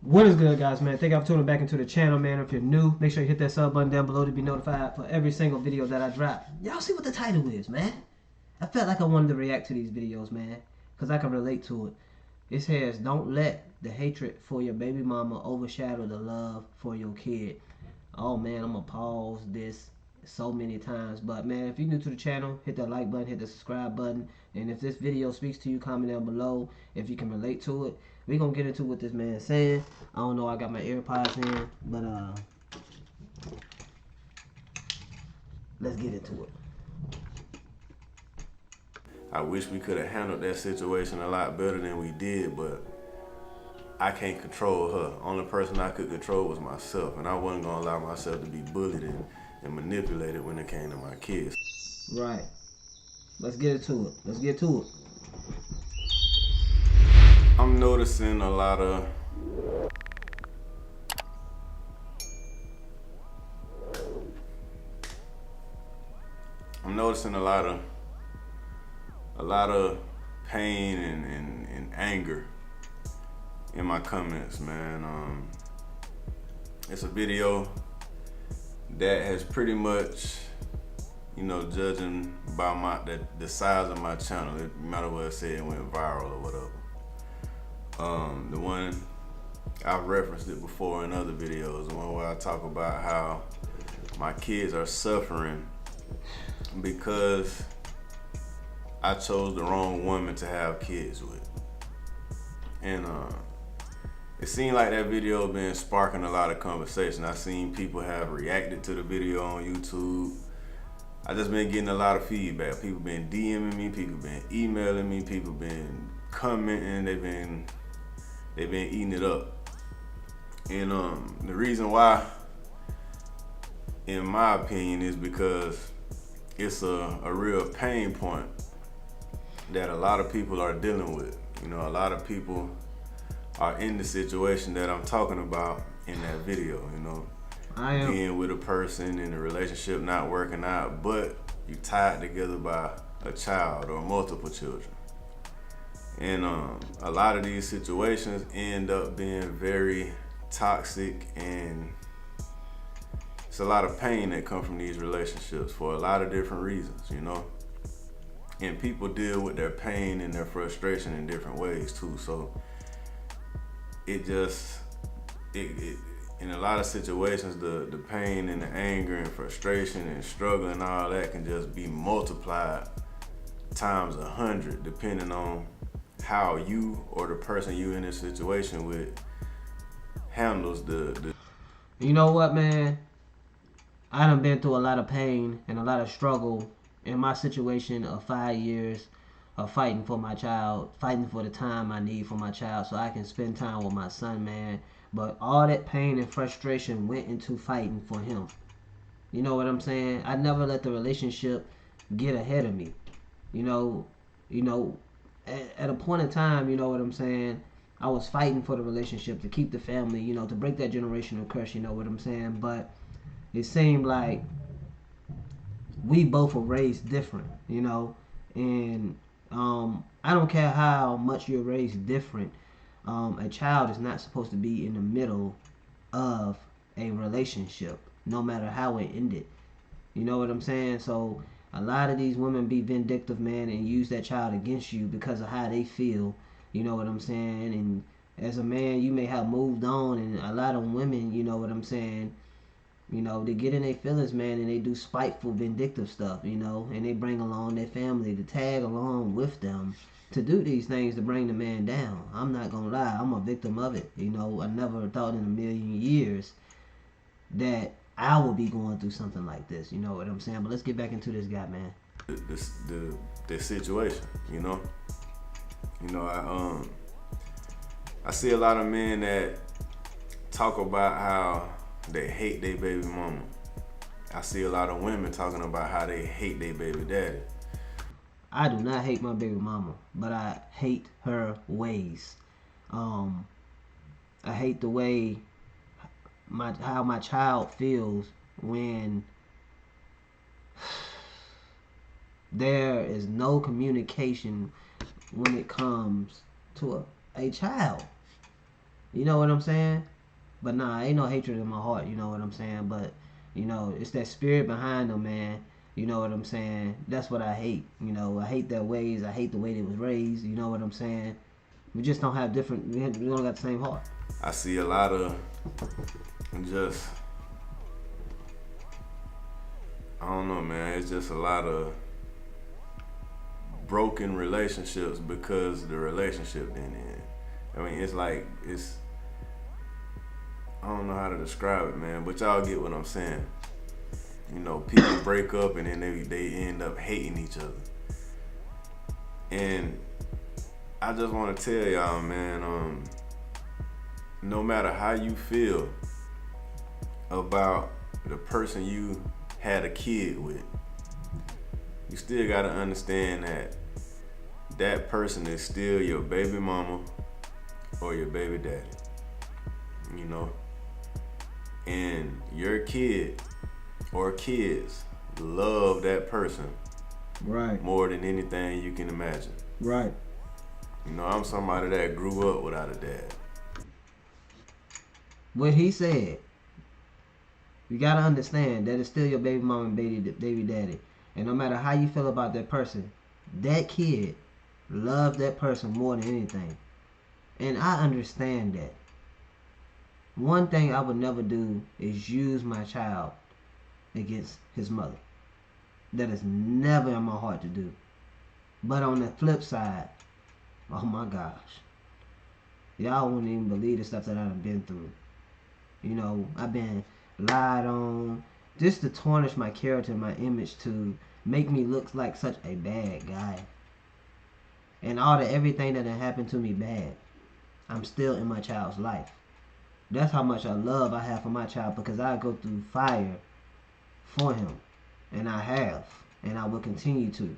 What is good, guys, man? Thank you for tuning back into the channel, man. If you're new, make sure you hit that sub button down below to be notified for every single video that I drop. Y'all see what the title is, man? I felt like I wanted to react to these videos, man, because I can relate to it. It says, don't let the hatred for your baby mama overshadow the love for your kid. Oh, man, I'm going to pause this so many times. But, man, if you're new to the channel, hit that like button, hit the subscribe button. And if this video speaks to you, comment down below if you can relate to it. We're going to get into what this man is saying. I don't know, I got my AirPods in, but let's get into it. I wish we could have handled that situation a lot better than we did, but I can't control her. Only person I could control was myself, and I wasn't gonna allow myself to be bullied and manipulated when it came to my kids. Right. Let's get into it. Let's get to it. I'm noticing a lot of pain and anger in my comments, man. It's a video that has pretty much, you know, judging by the size of my channel, it might as well say it went viral or whatever. The one I've referenced it before in other videos, the one where I talk about how my kids are suffering because I chose the wrong woman to have kids with. And it seemed like that video been sparking a lot of conversation. I seen people have reacted to the video on YouTube. I just been getting a lot of feedback. People been DMing me, people been emailing me, people been commenting, they've been eating it up. And the reason why, in my opinion, is because it's a real pain point that a lot of people are dealing with. You know, a lot of people are in the situation that I'm talking about in that video, you know. Being with a person and the relationship not working out, but you tied together by a child or multiple children. And a lot of these situations end up being very toxic, and it's a lot of pain that comes from these relationships for a lot of different reasons, you know. And people deal with their pain and their frustration in different ways too. So it in a lot of situations, the pain and the anger and frustration and struggle and all that can just be multiplied times 100, depending on how you or the person you in this situation with handles the. You know what, man? I done been through a lot of pain and a lot of struggle in my situation of 5 years of fighting for my child, fighting for the time I need for my child so I can spend time with my son, man. But all that pain and frustration went into fighting for him. You know what I'm saying? I never let the relationship get ahead of me. You know, at a point in time, you know what I'm saying, I was fighting for the relationship to keep the family, you know, to break that generational curse, you know what I'm saying? But it seemed like we both were raised different, you know, and I don't care how much you're raised different. A child is not supposed to be in the middle of a relationship, no matter how it ended. You know what I'm saying? So a lot of these women be vindictive, man, and use that child against you because of how they feel. You know what I'm saying? And as a man, you may have moved on, and a lot of women, you know what I'm saying, you know, they get in their feelings, man, and they do spiteful, vindictive stuff, you know, and they bring along their family to tag along with them to do these things to bring the man down. I'm not gonna lie, I'm a victim of it. You know, I never thought in a million years that I would be going through something like this. You know what I'm saying? But let's get back into this guy, man. The situation, you know. I see a lot of men that talk about how they hate their baby mama. I see a lot of women talking about how they hate their baby daddy. I do not hate my baby mama, but I hate her ways. I hate the way how my child feels when there is no communication when it comes to a child. You know what I'm saying? But nah, ain't no hatred in my heart. You know what I'm saying? But it's that spirit behind them, man. You know what I'm saying? That's what I hate. I hate their ways. I hate the way they was raised. You know what I'm saying? We just don't have different. We don't got the same heart. I see a lot of just, I don't know, man. It's just a lot of broken relationships because the relationship didn't end. I mean, I don't know how to describe it, man, but y'all get what I'm saying. People break up and then they end up hating each other. And I just want to tell y'all, man, no matter how you feel about the person you had a kid with, you still got to understand that that person is still your baby mama or your baby daddy. And your kid or kids love that person Right. more than anything you can imagine. Right. I'm somebody that grew up without a dad. What he said, you gotta understand that it's still your baby mama and baby daddy. And no matter how you feel about that person, that kid loves that person more than anything. And I understand that. One thing I would never do is use my child against his mother. That is never in my heart to do. But on the flip side, oh my gosh, y'all wouldn't even believe the stuff that I've been through. I've been lied on just to tarnish my character and my image to make me look like such a bad guy. And everything that had happened to me bad, I'm still in my child's life. That's how much love I have for my child because I go through fire for him. And I have. And I will continue to.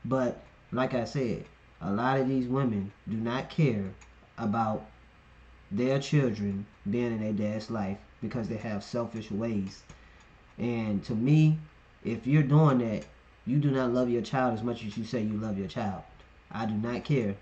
But like I said, a lot of these women do not care about their children being in their dad's life because they have selfish ways. And to me, if you're doing that, you do not love your child as much as you say you love your child. I do not care.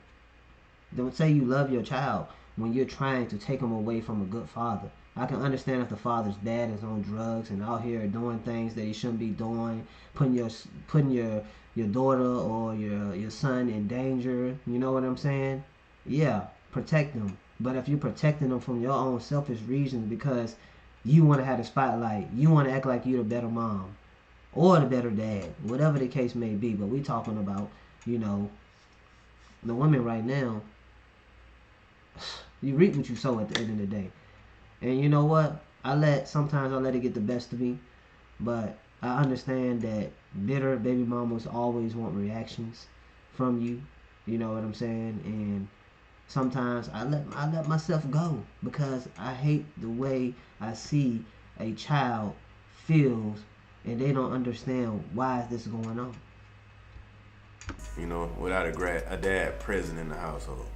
Don't say you love your child when you're trying to take them away from a good father. I can understand if the father's dad is on drugs and out here doing things that he shouldn't be doing, putting your daughter or your son in danger. You know what I'm saying? Yeah, protect them. But if you're protecting them from your own selfish reasons because you want to have the spotlight, you want to act like you're the better mom or the better dad, whatever the case may be. But we talking about, you know, the women right now. You reap what you sow at the end of the day. And you know what? Sometimes I let it get the best of me, but I understand that bitter baby mamas always want reactions from you. You know what I'm saying? And sometimes I let myself go because I hate the way I see a child feels and they don't understand why is this going on. Without a dad present in the household.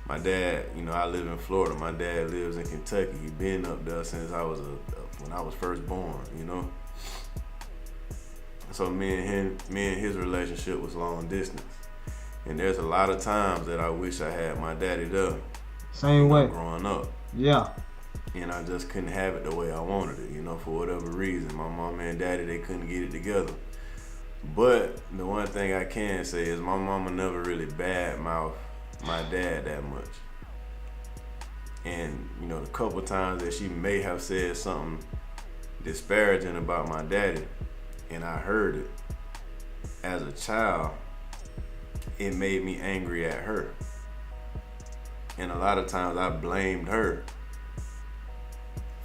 My dad, I live in Florida. My dad lives in Kentucky. He been up there since when I was first born. So me and his relationship was long distance. And there's a lot of times that I wish I had my daddy there. Same way. Growing up. Yeah. And I just couldn't have it the way I wanted it, for whatever reason. My mom and daddy, they couldn't get it together. But the one thing I can say is my mama never really badmouthed my dad that much. And, the couple times that she may have said something disparaging about my daddy, and I heard it, as a child, it made me angry at her. And a lot of times I blamed her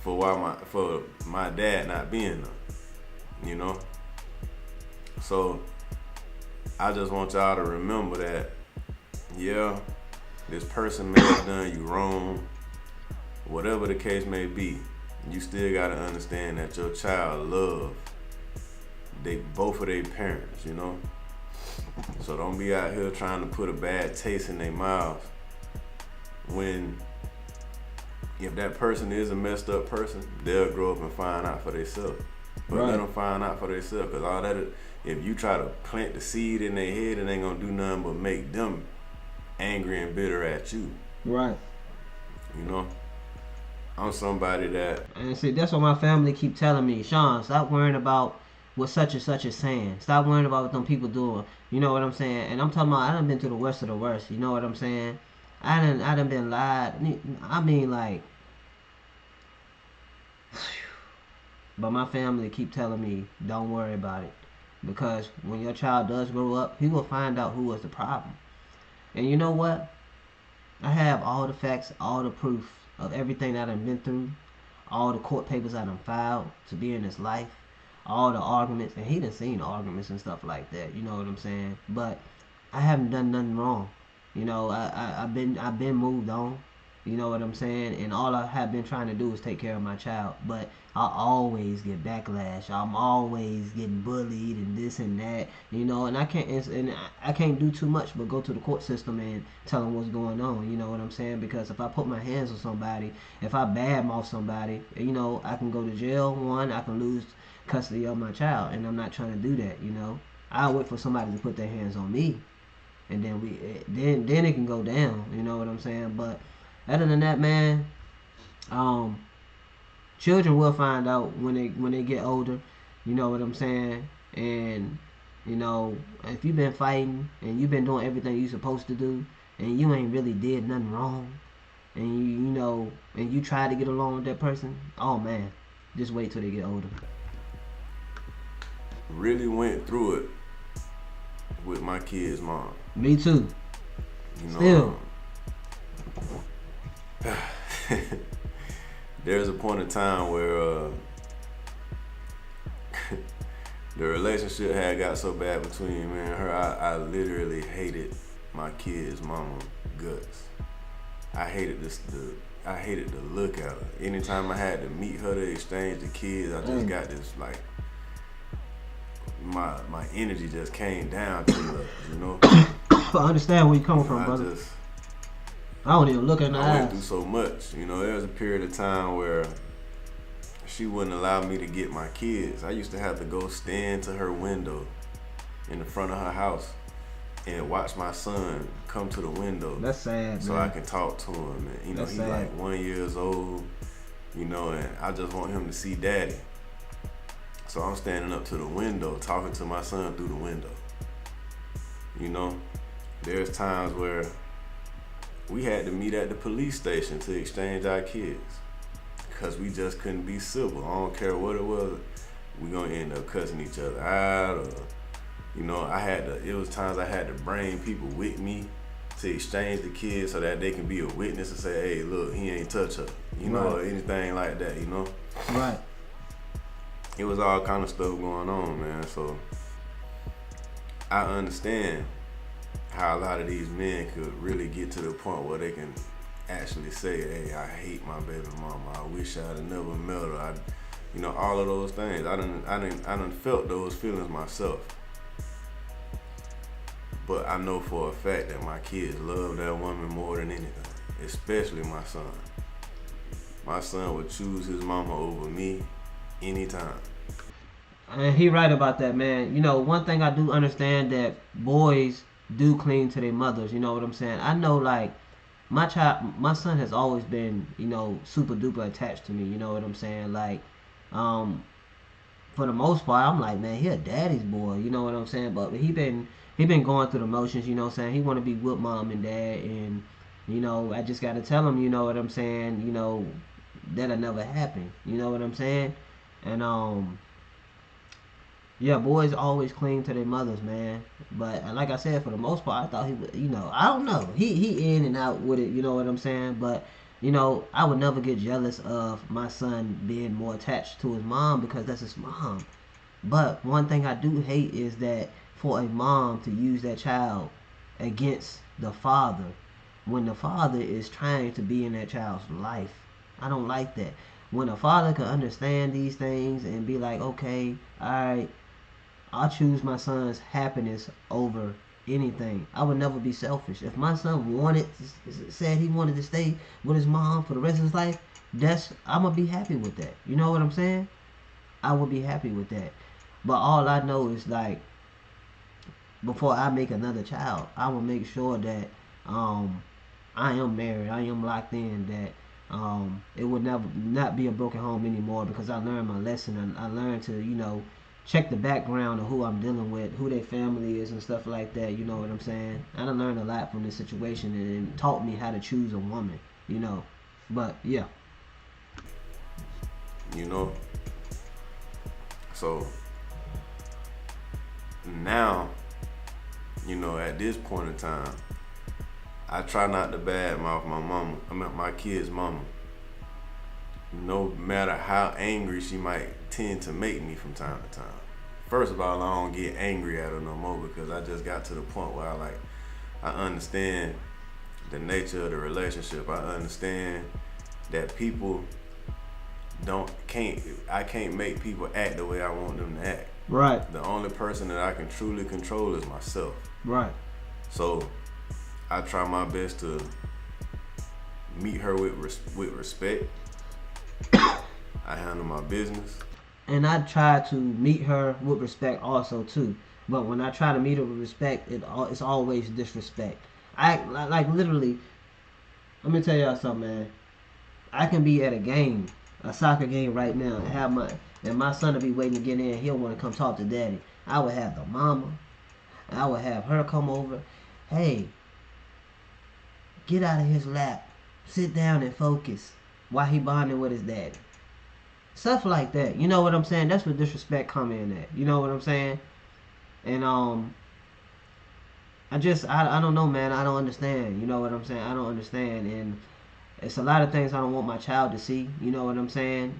for my dad not being there. So I just want y'all to remember that, yeah, this person may have done you wrong. Whatever the case may be, you still gotta understand that your child love both of their parents, So don't be out here trying to put a bad taste in their mouth when if that person is a messed up person, they'll grow up and find out for themselves. But Right. Let them find out for themselves, because all that, if you try to plant the seed in their head, it ain't gonna do nothing but make them angry and bitter at you. Right. You know, I'm somebody that And see, that's what my family keep telling me. Shawn, stop worrying about what such and such is saying. Stop worrying about what them people doing. You know what I'm saying? And I'm talking about I done been to the worst of the worst. You know what I'm saying? I done been lied. I mean, like, but my family keep telling me don't worry about it because when your child does grow up, he will find out who was the problem. And you know what? I have all the facts, all the proof of everything that I've been through, all the court papers I done filed to be in his life, all the arguments, and he done seen the arguments and stuff like that. You know what I'm saying? But I haven't done nothing wrong. You know, I've been moved on. You know what I'm saying? And all I have been trying to do is take care of my child. But I always get backlash. I'm always getting bullied and this and that. You know, and I can't do too much but go to the court system and tell them what's going on. You know what I'm saying? Because if I put my hands on somebody, if I badmouth somebody, you know, I can go to jail. One, I can lose custody of my child, and I'm not trying to do that. You know, I wait for somebody to put their hands on me, and then it can go down. You know what I'm saying? But other than that, man, um, children will find out when they get older. You know what I'm saying? And you know, if you've been fighting and you've been doing everything you're supposed to do, and you ain't really did nothing wrong, and you know, and you try to get along with that person, oh man, just wait till they get older. really went through it with my kid's mom. Me too. You Still. know, there's a point in time where the relationship had got so bad between me and her. I literally hated my kid's mama guts. I hated I hated to look at her. Anytime I had to meet her to exchange the kids, I just got this like my energy just came down too much, you know. I understand where you coming from, I brother. just I don't even look in the I went through eyes. so much, you know. There was a period of time where she wouldn't allow me to get my kids. I used to have to go stand to her window in the front of her house and watch my son come to the window That's sad, so man. I can talk to him. And you know, That's he's sad. like 1 year old, you know, and I just want him to see daddy. So I'm standing up to the window talking to my son through the window. You know, there's times where we had to meet at the police station to exchange our kids because we just couldn't be civil. I don't care what it was. We gonna end up cussing each other out, or you know, it was times I had to bring people with me to exchange the kids so that they can be a witness and say, hey, look, he ain't touch her, you know, Right. or anything like that, you know. Right. It was all kind of stuff going on, man. So I understand how a lot of these men could really get to the point where they can actually say, hey, I hate my baby mama. I wish I'd have never met her. You know, all of those things. I done felt those feelings myself. But I know for a fact that my kids love that woman more than anything, especially my son. My son would choose his mama over me anytime. And he right about that, man. You know, one thing I do understand that boys do cling to their mothers. You know what I'm saying? I know, like my son has always been, you know, super duper attached to me. You know what I'm saying? Like, um, for the most part, I'm like, man, he a daddy's boy. You know what I'm saying? But he been going through the motions. You know what I'm saying? He want to be with mom and dad, and you know, I just got to tell him. You know what I'm saying? You know, that'll never happen. You know what I'm saying? And yeah, boys always cling to their mothers, man. But like I said, for the most part, I thought he would. You know, I don't know. He in and out with it. You know what I'm saying? But you know, I would never get jealous of my son being more attached to his mom because that's his mom. But one thing I do hate is that for a mom to use that child against the father when the father is trying to be in that child's life. I don't like that. When a father can understand these things and be like, okay, all right, I'll choose my son's happiness over anything. I would never be selfish. If my son said he wanted to stay with his mom for the rest of his life, I'm gonna be happy with that. You know what I'm saying? I would be happy with that. But all I know is like before I make another child, I will make sure that um I am married. I am locked in. That it would never not be a broken home anymore because I learned my lesson and I learned to, check the background of who I'm dealing with, who their family is and stuff like that. You know what I'm saying? I done learned a lot from this situation and it taught me how to choose a woman. You know, but yeah, You know, so now, at this point in time, I try not to badmouth my mama. I mean, my kid's mama. No matter how angry she might tend to make me from time to time. First of all, I don't get angry at her no more because I just got to the point where I understand the nature of the relationship. I understand that people I can't make people act the way I want them to act. right, The only person that I can truly control is myself. right. So I try my best to meet her with respect. I handle my business. And I try to meet her with respect also too. But when I try to meet her with respect, it's always disrespect. I like literally. Let me tell y'all something, man. I can be at a game, a soccer game right now, and my son will be waiting to get in. He'll want to come talk to daddy. I would have the mama. I would have her come over. Hey, get out of his lap. Sit down and focus while he bonding with his daddy. Stuff like that. You know what I'm saying? That's where disrespect come in at. You know what I'm saying? And I don't know, man. I don't understand. You know what I'm saying? I don't understand, and it's a lot of things I don't want my child to see. You know what I'm saying?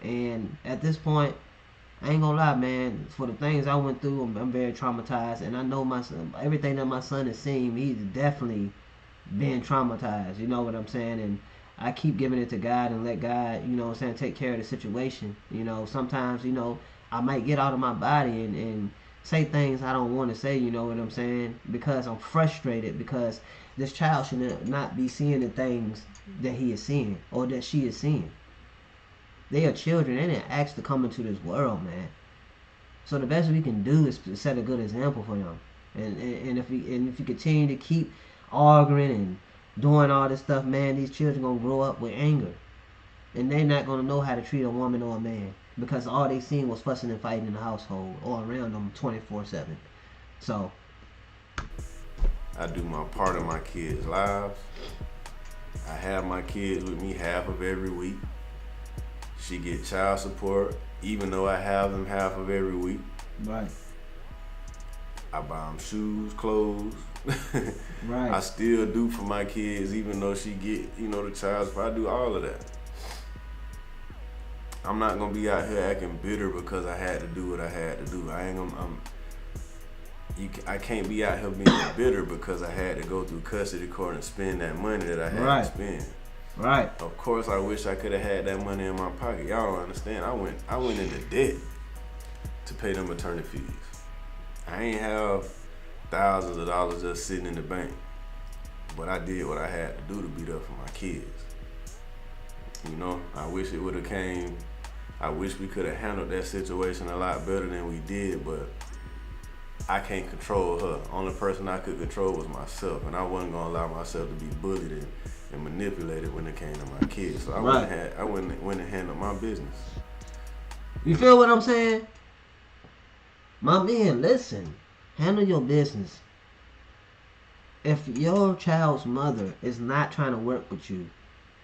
And at this point, I ain't gonna lie, man. For the things I went through, I'm very traumatized, and I know my son, everything that my son has seen, he's definitely been traumatized. You know what I'm saying? And I keep giving it to God and let God, you know what I'm saying, take care of the situation. Sometimes, I might get out of my body and say things I don't want to say, you know what I'm saying? Because I'm frustrated because this child should not be seeing the things that he is seeing or that she is seeing. They are children. They didn't ask to come into this world, man. So the best we can do is to set a good example for them. And if you continue to keep arguing and doing all this stuff, man, these children gonna grow up with anger, and they not gonna know how to treat a woman or a man because all they seen was fussing and fighting in the household or around them 24/7. So I do my part in my kids' lives. I have my kids with me half of every week. She get child support, even though I have them half of every week. right, I buy them shoes, clothes. I right, still do for my kids, even though she get, the child support. I do all of that. I'm not gonna be out here acting bitter because I had to do what I had to do. I ain't gonna. I can't be out here being bitter because I had to go through custody court and spend that money that I had right, to spend. right, Of course, I wish I could have had that money in my pocket. Y'all don't understand. I went into debt to pay them attorney fees. I ain't have thousands of dollars just sitting in the bank, but I did what I had to do to be there for my kids. I wish it would have came. I wish we could have handled that situation a lot better than we did, but I can't control her. Only person I could control was myself, and I wasn't gonna allow myself to be bullied and manipulated when it came to my kids. So right. I went and handled my business. You feel what I'm saying? My man, listen. Handle your business. If your child's mother is not trying to work with you,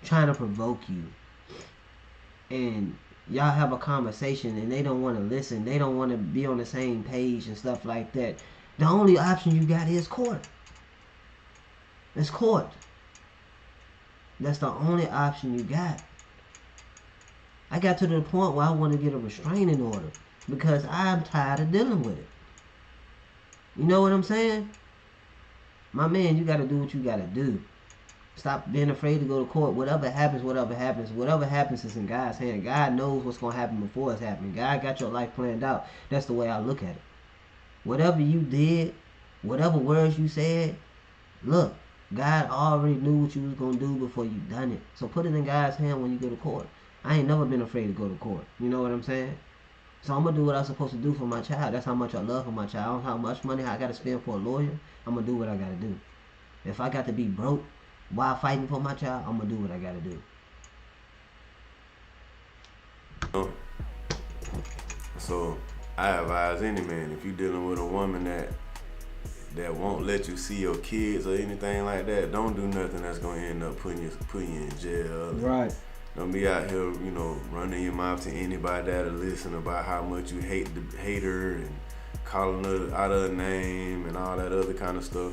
trying to provoke you, and y'all have a conversation and they don't want to listen, they don't want to be on the same page and stuff like that, the only option you got is court. It's court. That's the only option you got. I got to the point where I want to get a restraining order because I'm tired of dealing with it. You know what I'm saying? My man, you got to do what you got to do. Stop being afraid to go to court. Whatever happens, whatever happens. Whatever happens is in God's hand. God knows what's going to happen before it's happening. God got your life planned out. That's the way I look at it. Whatever you did, whatever words you said, look, God already knew what you was going to do before you done it. So put it in God's hand when you go to court. I ain't never been afraid to go to court. You know what I'm saying? So I'm going to do what I'm supposed to do for my child. That's how much I love for my child. How much money I got to spend for a lawyer. I'm going to do what I got to do. If I got to be broke while fighting for my child, I'm gonna do what I gotta do. know? So I advise any man, if you're dealing with a woman that won't let you see your kids or anything like that, don't do nothing that's gonna end up putting you in jail. Right. Don't be out here, running your mouth to anybody that'll listen about how much you hate her and calling her out of her name and all that other kind of stuff.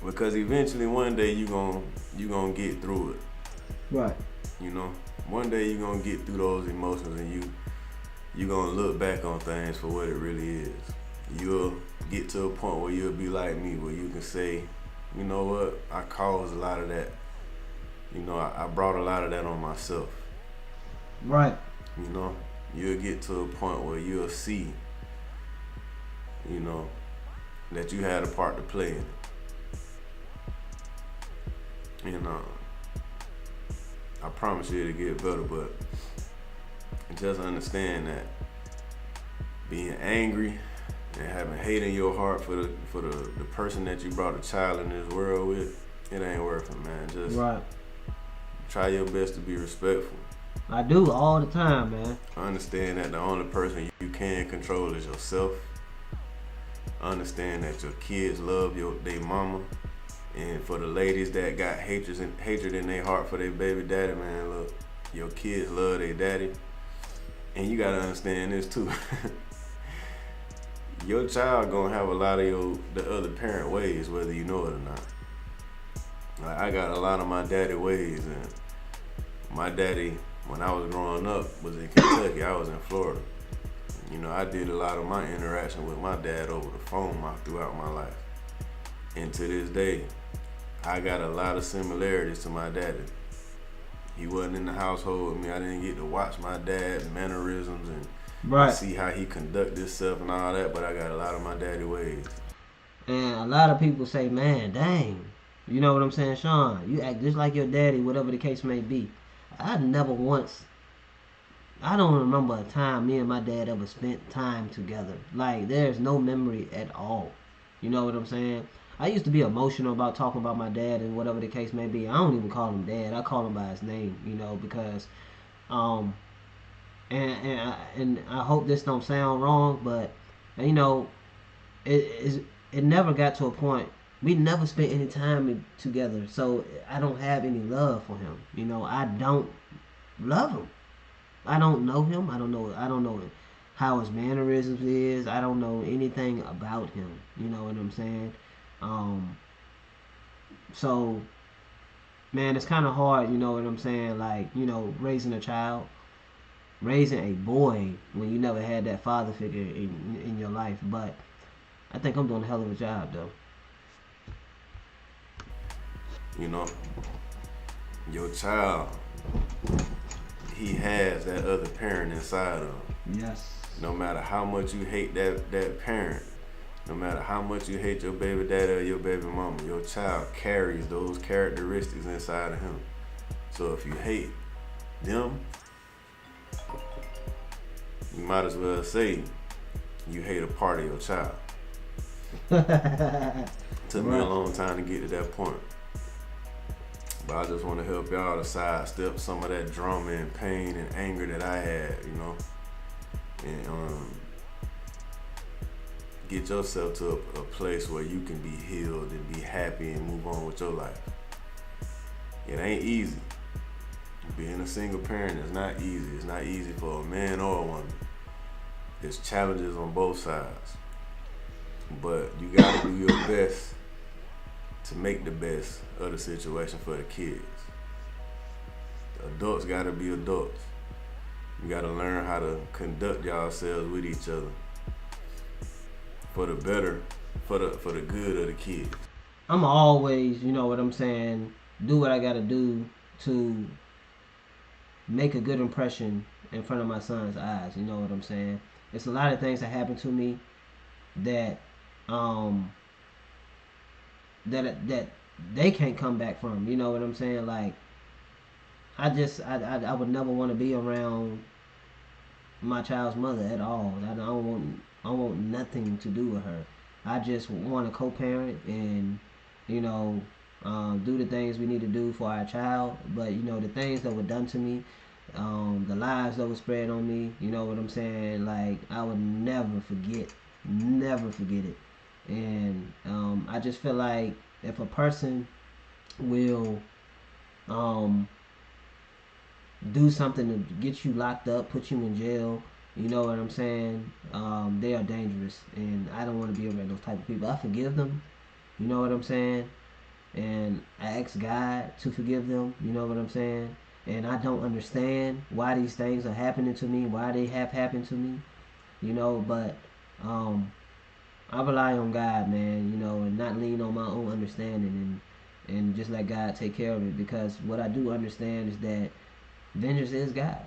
Because eventually one day you gonna get through it. Right. You know, one day you gonna get through those emotions and you gonna look back on things for what it really is. You'll get to a point where you'll be like me, where you can say, you know what, I caused a lot of that. I brought a lot of that on myself. Right. You'll get to a point where you'll see, you know, that you had a part to play in it. I promise you it'll get better, but just understand that being angry and having hate in your heart for the person that you brought a child in this world with, it ain't worth it, man. Just Right. try your best to be respectful. I do all the time, man. Understand that the only person you can control is yourself. Understand that your kids love their mama. And for the ladies that got hatred in their heart for their baby daddy, man, look, your kids love their daddy. And you gotta understand this too. Your child gonna have a lot of the other parent ways, whether you know it or not. Like, I got a lot of my daddy ways, and my daddy, when I was growing up, was in Kentucky. I was in Florida. I did a lot of my interaction with my dad over the phone throughout my life. And to this day, I got a lot of similarities to my daddy. He wasn't in the household with me. I didn't get to watch my dad's mannerisms and see how he conduct himself and all that, but I got a lot of my daddy ways. And a lot of people say, man, dang. You know what I'm saying, Shawn? You act just like your daddy, whatever the case may be. I don't remember a time me and my dad ever spent time together. Like, there's no memory at all. You know what I'm saying? I used to be emotional about talking about my dad and whatever the case may be. I don't even call him dad. I call him by his name, because um and I hope this don't sound wrong, but you know, it never got to a point. We never spent any time together, so I don't have any love for him. I don't love him. I don't know him. I don't know. How his mannerisms is. I don't know anything about him. You know what I'm saying? Um, so man, it's kind of hard. You know what I'm saying? Like, raising a child, raising a boy when you never had that father figure in your life. But I think I'm doing a hell of a job, though. Your child, he has that other parent inside of him. Yes. No matter how much you hate that parent, no matter how much you hate your baby daddy or your baby mama, your child carries those characteristics inside of him. So if you hate them, you might as well say you hate a part of your child. Took me a long time to get to that point. But I just want to help y'all to sidestep some of that drama and pain and anger that I had, and get yourself to a place where you can be healed and be happy and move on with your life. It ain't easy. Being a single parent is not easy. It's not easy for a man or a woman. There's challenges on both sides. But you gotta do your best to make the best of the situation for the kids. The adults gotta be adults. You gotta learn how to conduct yourselves with each other for the better, for the good of the kids. I'm always, you know what I'm saying, do what I gotta do to make a good impression in front of my son's eyes. You know what I'm saying? It's a lot of things that happen to me that um that they can't come back from. You know what I'm saying? Like, I would never want to be around my child's mother at all. I don't want nothing to do with her. I just want to co-parent and, you know, do the things we need to do for our child. But the things that were done to me, the lies that were spread on me, you know what I'm saying? Like, I would never forget it. And I just feel like if a person will um, do something to get you locked up, put you in jail, you know what I'm saying? They are dangerous, and I don't want to be around those type of people. I forgive them, you know what I'm saying? And I ask God to forgive them, you know what I'm saying? And I don't understand why these things are happening to me, why they have happened to me, but um, I rely on God, man, and not lean on my own understanding, and just let God take care of it, because what I do understand is that vengeance is God,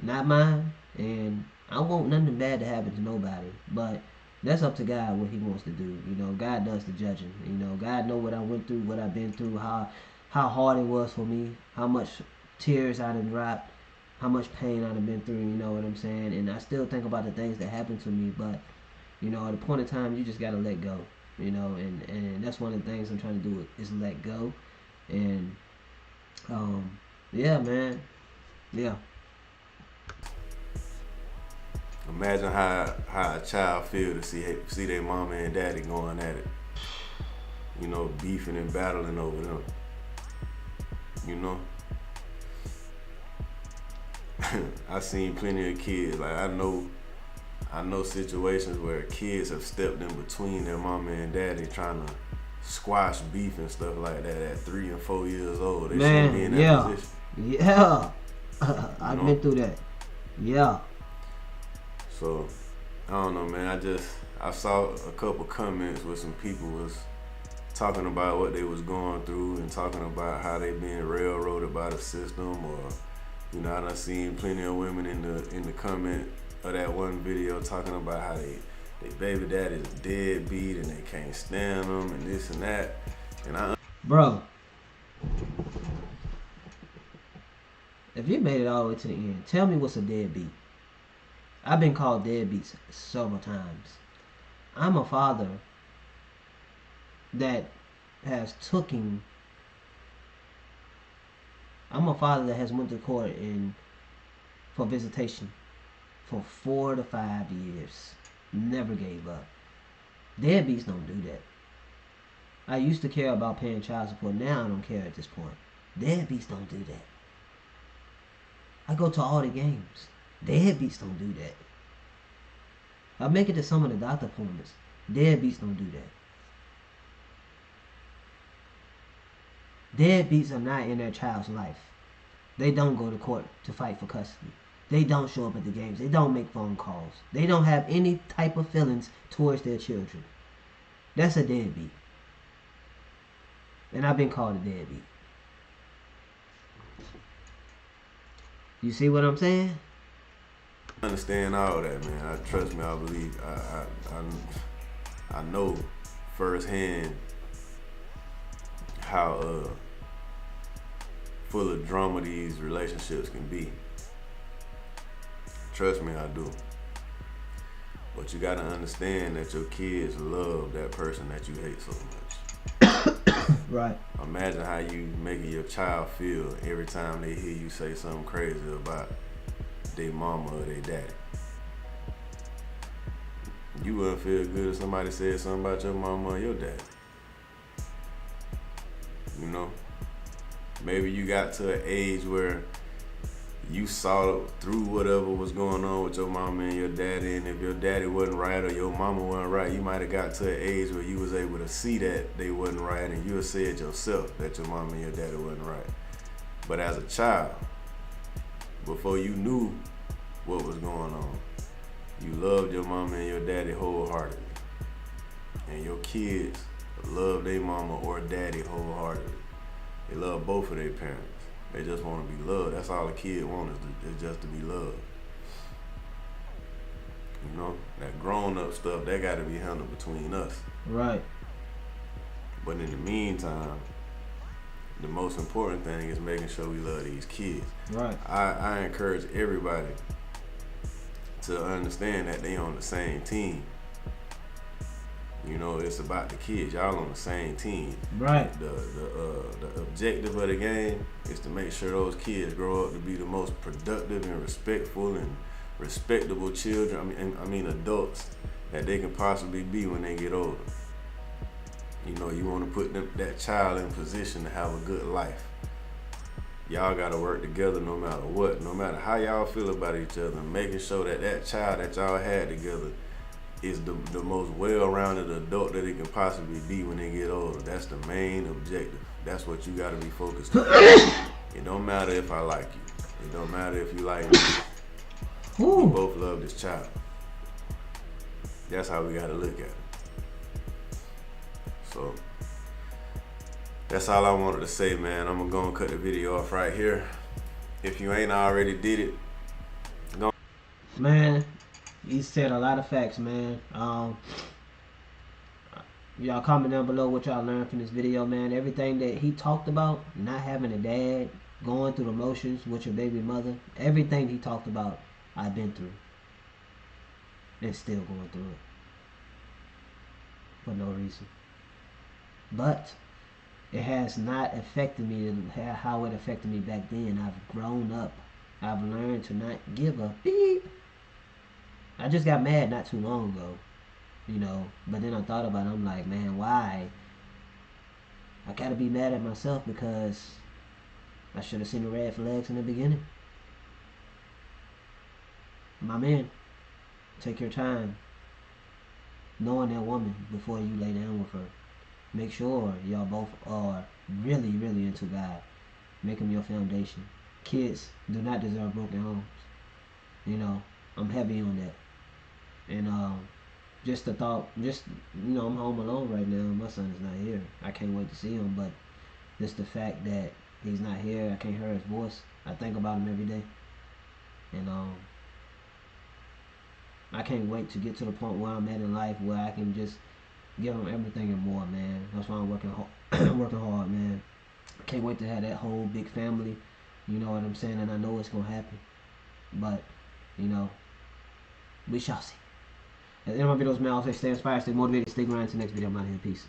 not mine, and I want nothing bad to happen to nobody, but that's up to God what He wants to do. God does the judging. God know what I went through, what I've been through, how hard it was for me, how much tears I done dropped, how much pain I done been through. You know what I'm saying? And I still think about the things that happened to me, but at a point in time, you just gotta let go. And that's one of the things I'm trying to do is let go, and yeah, man. Yeah. Imagine how a child feel to see their mama and daddy going at it. Beefing and battling over them. You know, I seen plenty of kids. Like I know situations where kids have stepped in between their mama and daddy trying to squash beef and stuff like that at 3 and 4 years old. They shouldn't be in that position. Yeah. I've been through that. Yeah. So I don't know, man. I saw a couple comments where some people was talking about what they was going through and talking about how they being railroaded by the system, or I done seen plenty of women in the comment of that one video talking about how they baby daddy is deadbeat and they can't stand them and this and that. And bro, if you made it all the way to the end, tell me what's a deadbeat. I've been called deadbeats several times. I'm a father that has I'm a father that has went to court for visitation for 4 to 5 years. Never gave up. Deadbeats don't do that. I used to care about paying child support. Now I don't care at this point. Deadbeats don't do that. I go to all the games. Deadbeats don't do that. I make it to some of the doctor appointments. Deadbeats don't do that. Deadbeats are not in their child's life. They don't go to court to fight for custody. They don't show up at the games. They don't make phone calls. They don't have any type of feelings towards their children. That's a deadbeat. And I've been called a deadbeat. You see what I'm saying? I understand all that, man. Trust me, I believe. I know firsthand how full of drama these relationships can be. Trust me, I do. But you gotta understand that your kids love that person that you hate so much. Right. Imagine how you making your child feel every time they hear you say something crazy about their mama or their daddy. You wouldn't feel good if somebody said something about your mama or your daddy. Maybe you got to an age where you saw through whatever was going on with your mama and your daddy, and if your daddy wasn't right or your mama wasn't right, you might have got to an age where you was able to see that they wasn't right, and you said yourself that your mama and your daddy wasn't right. But as a child, before you knew what was going on, you loved your mama and your daddy wholeheartedly, and your kids love their mama or daddy wholeheartedly. They love both of their parents. They just want to be loved. That's all a kid wants is just to be loved. That grown-up stuff, that got to be handled between us. Right. But in the meantime, the most important thing is making sure we love these kids. Right. I encourage everybody to understand that they on the same team. You know, it's about the kids. Y'all on the same team. Right. The objective of the game is to make sure those kids grow up to be the most productive and respectful and respectable children. I mean adults that they can possibly be when they get older. You know, you want to put that child in position to have a good life. Y'all got to work together no matter what, no matter how y'all feel about each other, making sure that child that y'all had together is the most well-rounded adult that it can possibly be when they get older. That's the main objective. That's what you got to be focused on. It don't matter if I like you. It don't matter if you like me. We both love this child. That's how we got to look at it. So that's all I wanted to say, man. I'm gonna cut the video off right here. If you ain't already did it, go. Man, he said a lot of facts, man. Y'all comment down below what y'all learned from this video, man. Everything that he talked about, not having a dad, going through the motions with your baby mother, everything he talked about, I've been through. And still going through it. For no reason. But it has not affected me how it affected me back then. I've grown up. I've learned to not give a beep. I just got mad not too long ago, you know. But then I thought about it. I'm like, man, why? I gotta be mad at myself because I should have seen the red flags in the beginning. My man, take your time knowing that woman before you lay down with her. Make sure y'all both are really, really into God. Make him your foundation. Kids do not deserve broken homes. You know, I'm heavy on that. And just the thought, I'm home alone right now. My son is not here. I can't wait to see him, but just the fact that he's not here, I can't hear his voice. I think about him every day. And I can't wait to get to the point where I'm at in life where I can just give him everything and more, man. That's why I'm working hard, working hard, man. I can't wait to have that whole big family. You know what I'm saying? And I know it's gonna happen. But, you know, we shall see. At the end of my videos, man, I'll say stay inspired, stay motivated, stay grinding. Till next video, I'm out of here. Peace.